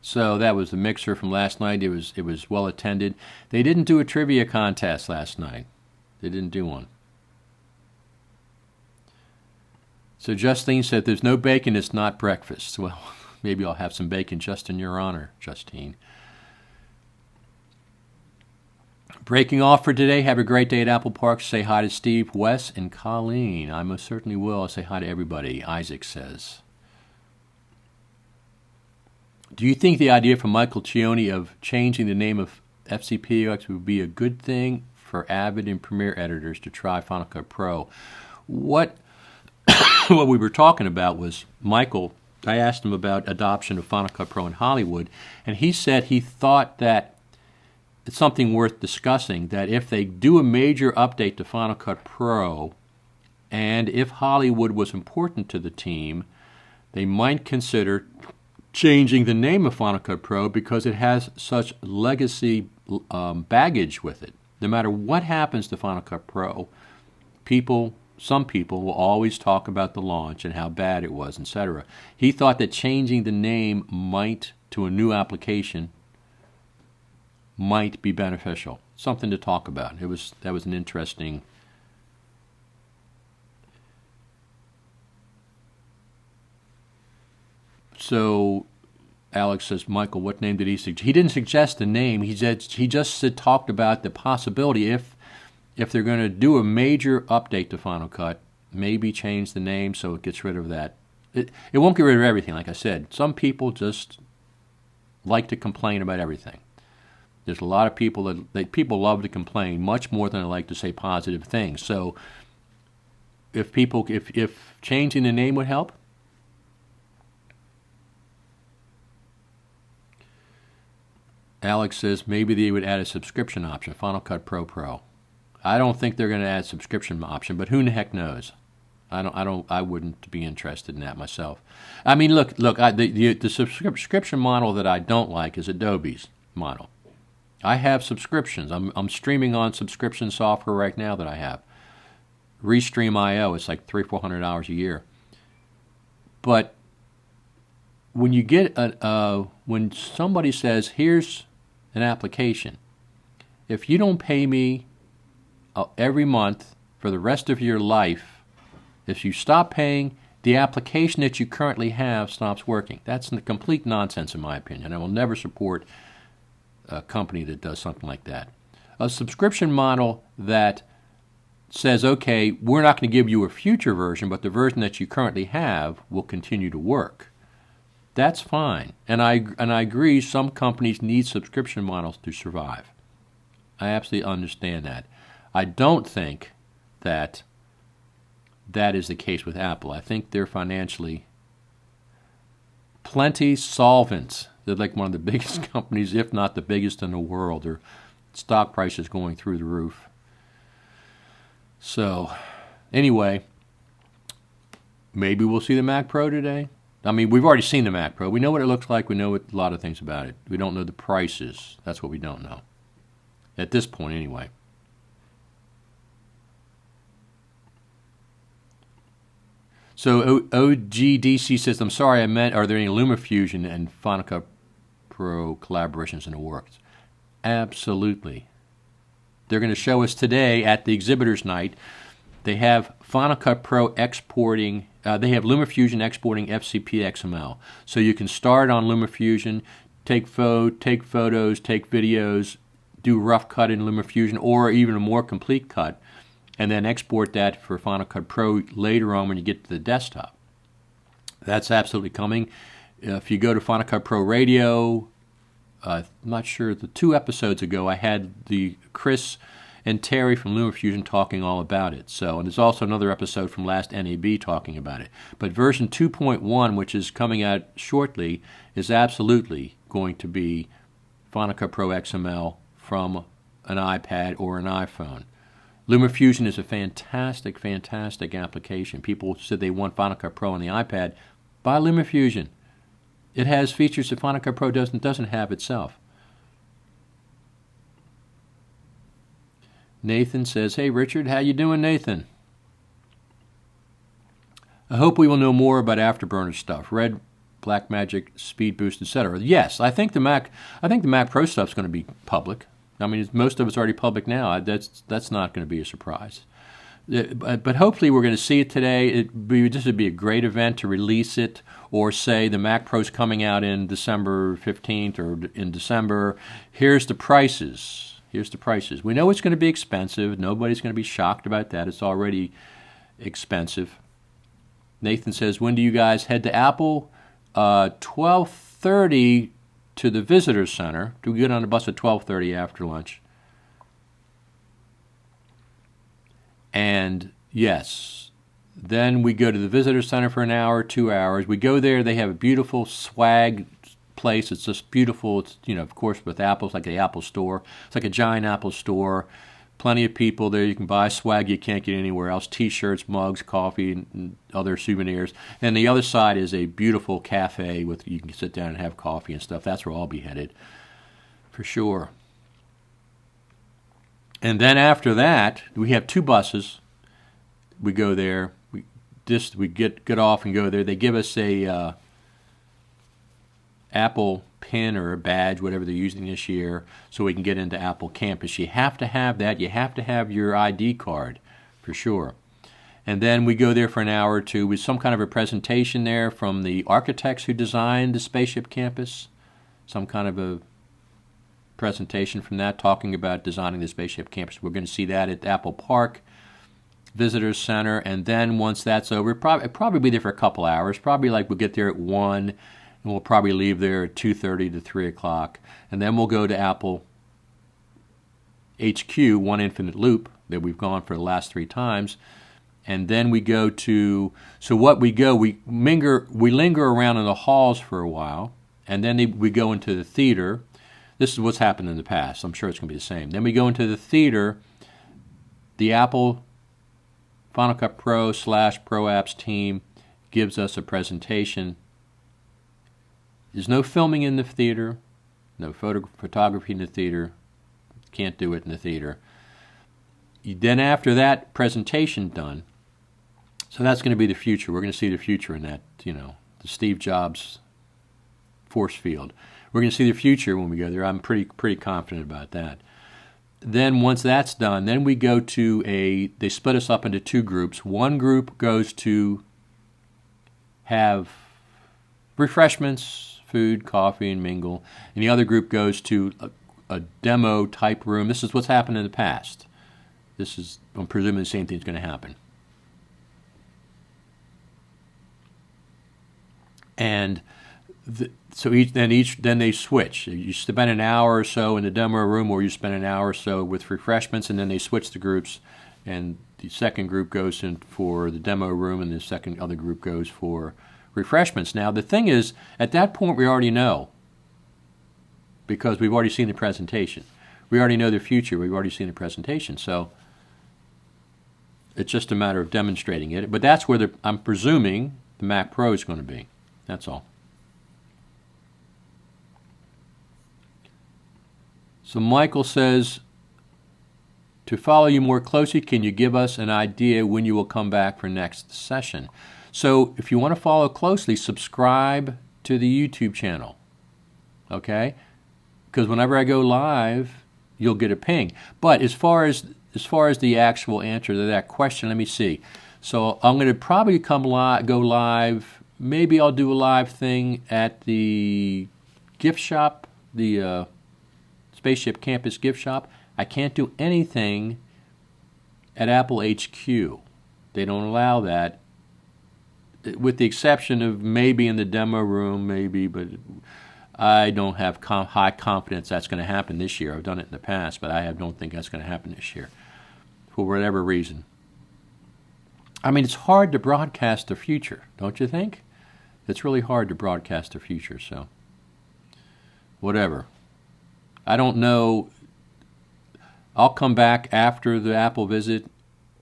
So that was the mixer from last night. It was well attended. They didn't do a trivia contest last night. They didn't do one. So Justine said, there's no bacon, it's not breakfast. Well, maybe I'll have some bacon just in your honor, Justine. Breaking off for today. Have a great day at Apple Park. Say hi to Steve, Wes, and Colleen. I most certainly will. I'll say hi to everybody, Isaac says. Do you think the idea from Michael Cioni of changing the name of FCPX would be a good thing for Avid and Premiere editors to try Final Cut Pro? What we were talking about was Michael. I asked him about adoption of Final Cut Pro in Hollywood, and he said he thought that it's something worth discussing, that if they do a major update to Final Cut Pro, and if Hollywood was important to the team, they might consider changing the name of Final Cut Pro because it has such legacy baggage with it. No matter what happens to Final Cut Pro, some people will always talk about the launch and how bad it was, etc. He thought that changing the name to a new application might be beneficial. Something to talk about. That was an interesting. So Alex says, Michael, what name did he suggest? He didn't suggest the name. He just talked about the possibility if they're going to do a major update to Final Cut, maybe change the name so it gets rid of that. It won't get rid of everything, like I said. Some people just like to complain about everything. There's a lot of people that people love to complain much more than they like to say positive things. So if changing the name would help, Alex says maybe they would add a subscription option, Final Cut Pro. I don't think they're going to add a subscription option, but who the heck knows? I wouldn't be interested in that myself. I mean, look. The subscription model that I don't like is Adobe's model. I have subscriptions. I'm streaming on subscription software right now that I have. Restream.io. It's like $300-400 a year. But when you get when somebody says, here's an application, if you don't pay me every month for the rest of your life, if you stop paying, the application that you currently have stops working. That's complete nonsense in my opinion. I will never support a company that does something like that. A subscription model that says, okay, we're not going to give you a future version, but the version that you currently have will continue to work. That's fine. And I agree some companies need subscription models to survive. I absolutely understand that. I don't think that is the case with Apple. I think they're financially plenty solvent. They're like one of the biggest companies, if not the biggest in the world. Their stock price is going through the roof. So, anyway, maybe we'll see the Mac Pro today. I mean, we've already seen the Mac Pro. We know what it looks like. We know a lot of things about it. We don't know the prices. That's what we don't know. At this point, anyway. So OGDC says, I'm sorry, I meant, are there any LumaFusion and Final Cut Pro collaborations in the works? Absolutely. They're going to show us today at the exhibitors night. They have Final Cut Pro exporting, they have LumaFusion exporting FCPX XML. So you can start on LumaFusion, take photos, take videos, do rough cut in LumaFusion, or even a more complete cut, and then export that for Final Cut Pro later on when you get to the desktop. That's absolutely coming. If you go to Final Cut Pro Radio, I'm not sure, the 2 episodes ago I had the Chris and Terry from LumaFusion talking all about it. So, and there's also another episode from last NAB talking about it. But version 2.1, which is coming out shortly, is absolutely going to be Final Cut Pro XML from an iPad or an iPhone. LumaFusion is a fantastic, fantastic application. People said they want Final Cut Pro on the iPad. Buy LumaFusion. It has features that Final Cut Pro doesn't have itself. Nathan says, hey, Richard, how you doing, Nathan? I hope we will know more about Afterburner stuff. Red, Blackmagic, Speed Boost, etc. Yes, I think the Mac Pro stuff's going to be public. I mean, most of it's already public now. That's not going to be a surprise. But hopefully we're going to see it today. This would be a great event to release it, or say the Mac Pro's coming out in December 15th or in December. Here's the prices. Here's the prices. We know it's going to be expensive. Nobody's going to be shocked about that. It's already expensive. Nathan says, when do you guys head to Apple? 12:30 to the Visitors Center. Do we get on the bus at 12:30 after lunch? And yes, then we go to the Visitor Center for an hour, 2 hours. We go there. They have a beautiful swag place. It's just beautiful. It's, of course, with Apple, it's like the Apple store. It's like a giant Apple store. Plenty of people there. You can buy swag you can't get anywhere else. T-shirts, mugs, coffee, and other souvenirs. And the other side is a beautiful cafe with you can sit down and have coffee and stuff. That's where I'll be headed, for sure. And then after that, we have 2 buses. We go there. We get off and go there. They give us a Apple pin or a badge, whatever they're using this year, so we can get into Apple Campus. You have to have that. You have to have your ID card, for sure. And then we go there for an hour or 2 with some kind of a presentation there from the architects who designed the Spaceship Campus. Some kind of a presentation from that talking about designing the Spaceship Campus. We're going to see that at Apple Park Visitors Center, and then once that's over, probably be there for a couple hours. Probably like we'll get there at 1, and we'll probably leave there at 2:30 to 3 o'clock, and then we'll go to Apple HQ, One Infinite Loop, that we've gone for the last 3 times, and then we go to, we linger around in the halls for a while, and then we go into the theater. This is what's happened in the past. I'm sure it's going to be the same. Then we go into the theater. The Apple Final Cut Pro / Pro Apps team gives us a presentation. There's no filming in the theater, no photography in the theater. Can't do it in the theater. Then after that presentation done, so that's going to be the future. We're going to see the future in that, the Steve Jobs force field. We're going to see the future when we go there. I'm pretty confident about that. Then once that's done, then we go to they split us up into 2 groups. One group goes to have refreshments, food, coffee, and mingle. And the other group goes to a demo type room. This is what's happened in the past. I'm presuming the same thing's going to happen. And then they switch. You spend an hour or so in the demo room, or you spend an hour or so with refreshments, and then they switch the groups. And the second group goes in for the demo room, and the other group goes for refreshments. Now, the thing is, at that point, we already know because we've already seen the presentation. We already know the future. We've already seen the presentation. So it's just a matter of demonstrating it. But that's where I'm presuming the Mac Pro is going to be. That's all. So Michael says, to follow you more closely, can you give us an idea when you will come back for next session? So if you want to follow closely, subscribe to the YouTube channel, okay? Because whenever I go live, you'll get a ping. But as far as the actual answer to that question, let me see. So I'm going to probably go live. Maybe I'll do a live thing at the gift shop, the Spaceship Campus gift shop. I can't do anything at Apple HQ. They don't allow that, with the exception of maybe in the demo room, maybe, but I don't have high confidence that's going to happen this year. I've done it in the past, but I don't think that's going to happen this year for whatever reason. I mean, it's hard to broadcast the future, don't you think? It's really hard to broadcast the future, so whatever. I don't know. I'll come back after the Apple visit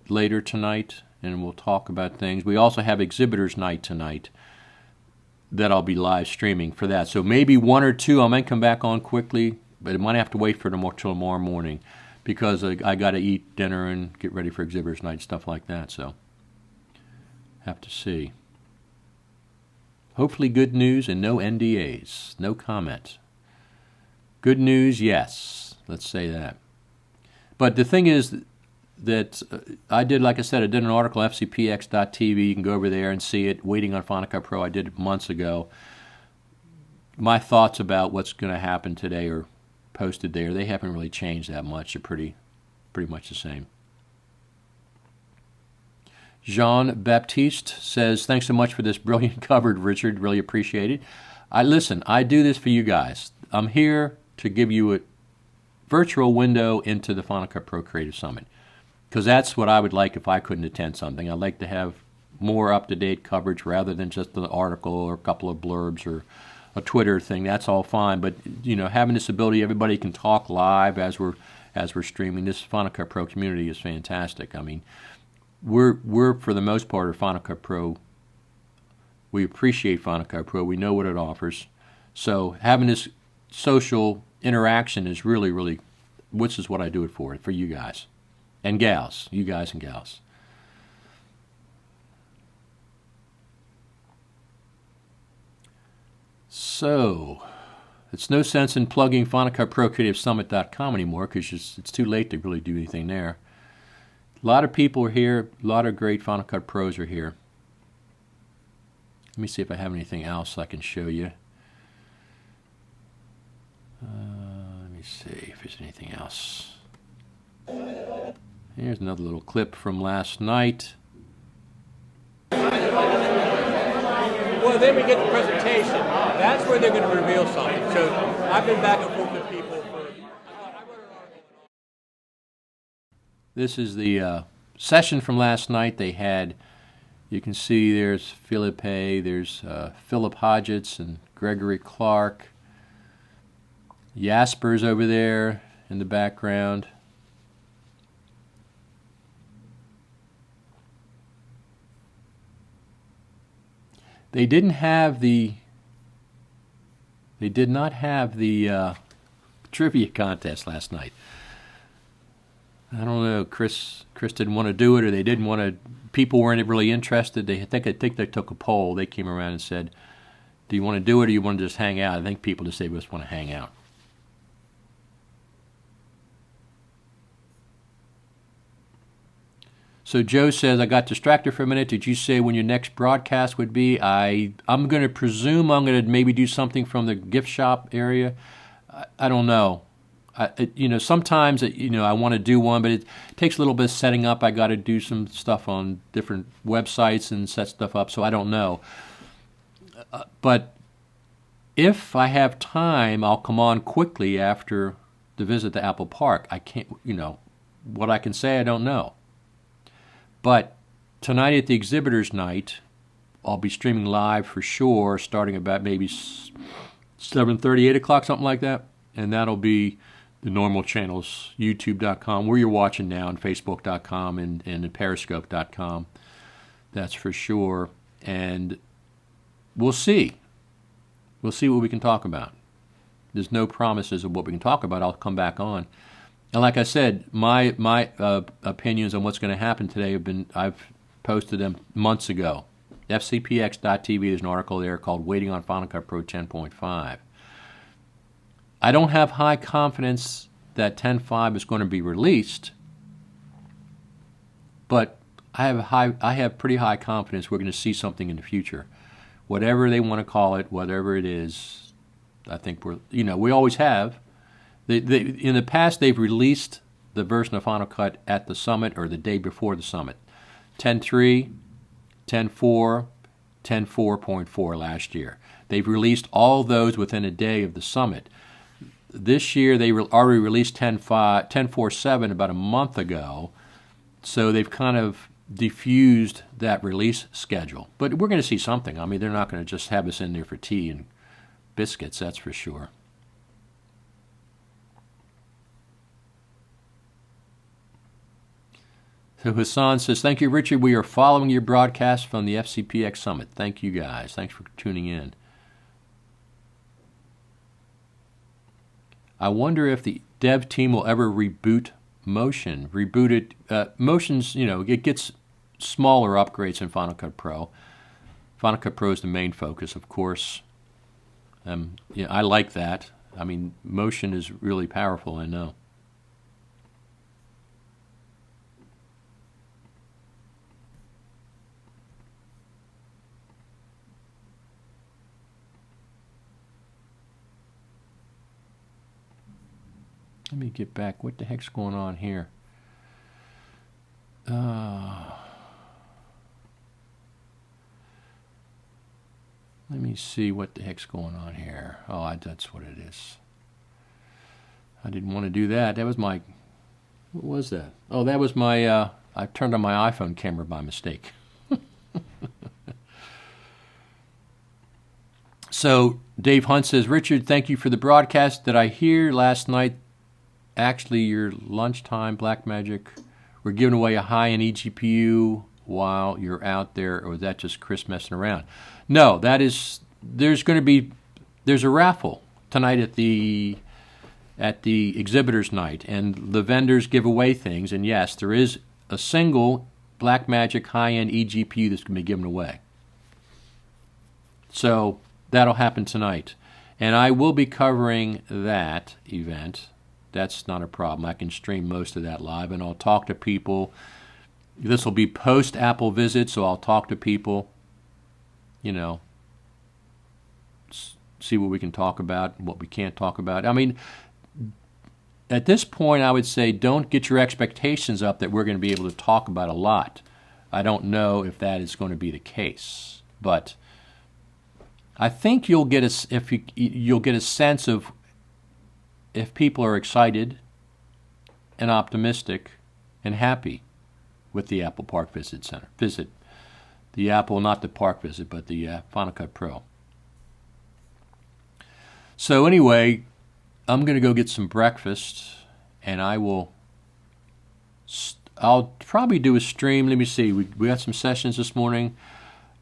later tonight, and we'll talk about things. We also have Exhibitors Night tonight that I'll be live streaming for that. So maybe one or two I might come back on quickly, but I might have to wait for till tomorrow morning because I got to eat dinner and get ready for Exhibitors Night, stuff like that. So have to see. Hopefully good news and no NDAs, no comment. Good news, yes. Let's say that. But the thing is that I did, like I said, I did an article on FCPX.tv. You can go over there and see it. Waiting on Final Cut Pro. I did it months ago. My thoughts about what's going to happen today are posted there. They haven't really changed that much. They're pretty much the same. Jean Baptiste says, thanks so much for this brilliant coverage, Richard. Really appreciate it. Listen, I do this for you guys. I'm here to give you a virtual window into the Final Cut Pro Creative Summit, because that's what I would like if I couldn't attend something. I'd like to have more up-to-date coverage rather than just an article or a couple of blurbs or a Twitter thing. That's all fine, but having this ability, everybody can talk live as we're streaming. This Final Cut Pro community is fantastic. I mean, we're for the most part of Final Cut Pro. We appreciate Final Cut Pro. We know what it offers. So having this social interaction is really, really, which is what I do it for you guys and gals, you guys and gals. So it's no sense in plugging Final Cut Pro Creative Summit.com anymore because it's too late to really do anything there. A lot of people are here. A lot of great Final Cut Pros are here. Let me see if I have anything else I can show you. Let me see if there's anything else. Here's another little clip from last night. Well, then we get the presentation. That's where they're going to reveal something. So I've been back and forth with people for... This is the session from last night. They had, you can see there's Philippe, there's Philip Hodgetts and Gregory Clark. Jasper's over there in the background. They did not have the trivia contest last night. I don't know. Chris didn't want to do it, or they didn't want to. People weren't really interested. I think they took a poll. They came around and said, "Do you want to do it, or do you want to just hang out?" I think people just say, "We just want to hang out." So Joe says, I got distracted for a minute. Did you say when your next broadcast would be? I'm going to presume I'm going to maybe do something from the gift shop area. I don't know. Sometimes I want to do one, but it takes a little bit of setting up. I got to do some stuff on different websites and set stuff up, so I don't know. But if I have time, I'll come on quickly after the visit to Apple Park. I can't, what I can say, I don't know. But tonight at the Exhibitors Night, I'll be streaming live for sure, starting about maybe 7:30, 8 o'clock, something like that. and that'll be the normal channels, youtube.com, where you're watching now, and facebook.com and periscope.com. That's for sure. And we'll see. We'll see what we can talk about. There's no promises of what we can talk about. I'll come back on. And like I said, my opinions on what's going to happen today I've posted them months ago. FCPX.tv, there's an article there called Waiting on Final Cut Pro 10.5. I don't have high confidence that 10.5 is going to be released, but I have pretty high confidence we're going to see something in the future. Whatever they want to call it, whatever it is, I think we always have. In the past, they've released the version of Final Cut at the Summit or the day before the Summit. 10.3, 10.4, 10.4.4 last year. They've released all those within a day of the Summit. This year, they already released 10.4.7 about a month ago, so they've kind of diffused that release schedule. But we're going to see something. I mean, they're not going to just have us in there for tea and biscuits, that's for sure. So Hassan says, thank you, Richard. We are following your broadcast from the FCPX Summit. Thank you, guys. Thanks for tuning in. I wonder if the dev team will ever reboot Motion. Reboot it. Motion's, it gets smaller upgrades in Final Cut Pro. Final Cut Pro is the main focus, of course. I like that. I mean, Motion is really powerful, I know. Let me get back. What the heck's going on here? Let me see what the heck's going on here. Oh, that's what it is. I didn't want to do that. That was my... What was that? Oh, that was my... I turned on my iPhone camera by mistake. So, Dave Hunt says, Richard, thank you for the broadcast. Did I hear last night, actually your lunchtime Blackmagic, we're giving away a high-end eGPU while you're out there, or is that just Chris messing around? No, there's a raffle tonight at the exhibitors night, and the vendors give away things, and yes, there is a single Blackmagic high-end eGPU that's going to be given away. So that'll happen tonight, and I will be covering that event. That's not a problem. I can stream most of that live, and I'll talk to people. This will be post-Apple visit, so I'll talk to people, see what we can talk about, what we can't talk about. I mean, at this point, I would say don't get your expectations up that we're going to be able to talk about a lot. I don't know if that is going to be the case, but I think you'll get a sense of if people are excited and optimistic and happy with the Apple Park Visit. The Apple, not the Park Visit, but the Final Cut Pro. So anyway, I'm going to go get some breakfast, and I'll probably do a stream. Let me see. We got some sessions this morning.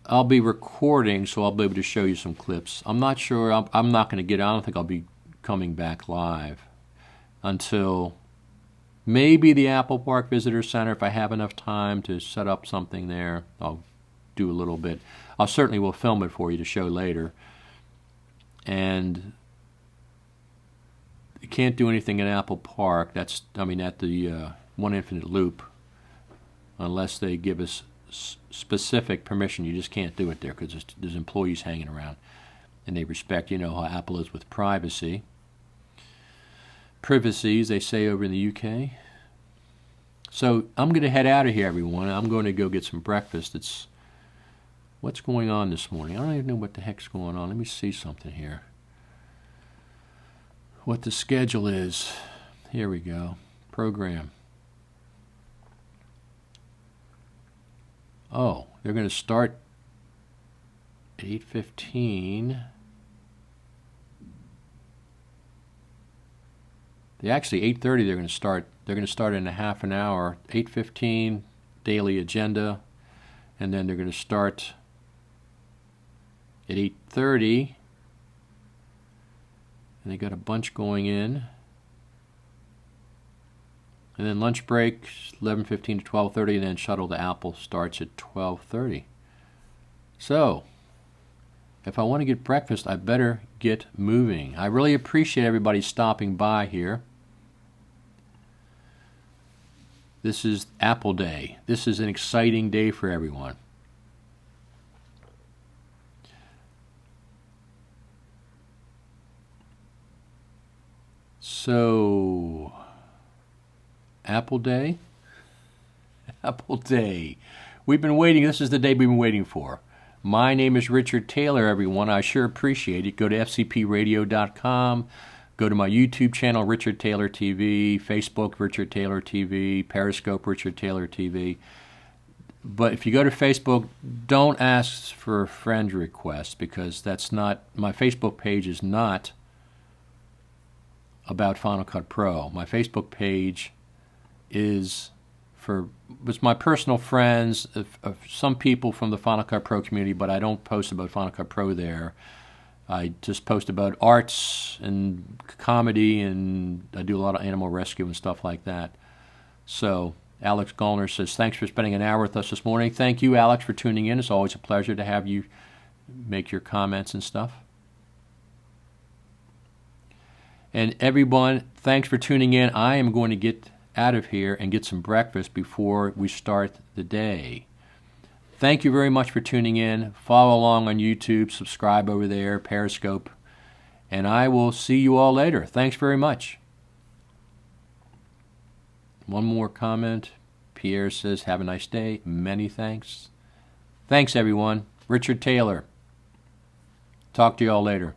I'll be recording, so I'll be able to show you some clips. I'm not sure. I'm not going to I don't think I'll be coming back live until maybe the Apple Park Visitor Center. If I have enough time to set up something there, I'll do a little bit. I certainly will film it for you to show later. And you can't do anything in Apple Park. At the One Infinite Loop, unless they give us specific permission. You just can't do it there because there's employees hanging around, and they respect, how Apple is with privacy. Privacy, as they say over in the UK. So I'm going to head out of here, everyone. I'm going to go get some breakfast. What's going on this morning? I don't even know what the heck's going on. Let me see something here. What the schedule is. Here we go. Program. Oh, they're going to start at 8:15. Actually 8:30 they're going to start. They're going to start in a half an hour. 8:15 daily agenda, and then they're going to start at 8:30. And they got a bunch going in. And then lunch break 11:15 to 12:30, and then shuttle to Apple starts at 12:30. So, if I want to get breakfast, I better get moving. I really appreciate everybody stopping by here. This is Apple Day. This is an exciting day for everyone. So, Apple Day? Apple Day. We've been waiting. This is the day we've been waiting for. My name is Richard Taylor, everyone. I sure appreciate it. Go to FCPRadio.com. Go to my YouTube channel, Richard Taylor TV, Facebook, Richard Taylor TV, Periscope, Richard Taylor TV. But if you go to Facebook, don't ask for a friend request, because that's not, my Facebook page is not about Final Cut Pro. My Facebook page is it's my personal friends, of some people from the Final Cut Pro community, but I don't post about Final Cut Pro there. I just post about arts and comedy, and I do a lot of animal rescue and stuff like that. So Alex Gallner says, thanks for spending an hour with us this morning. Thank you, Alex, for tuning in. It's always a pleasure to have you make your comments and stuff. And everyone, thanks for tuning in. I am going to get out of here and get some breakfast before we start the day. Thank you very much for tuning in. Follow along on YouTube, subscribe over there, Periscope, and I will see you all later. Thanks very much. One more comment. Pierre says, have a nice day. Many thanks. Thanks, everyone. Richard Taylor. Talk to you all later.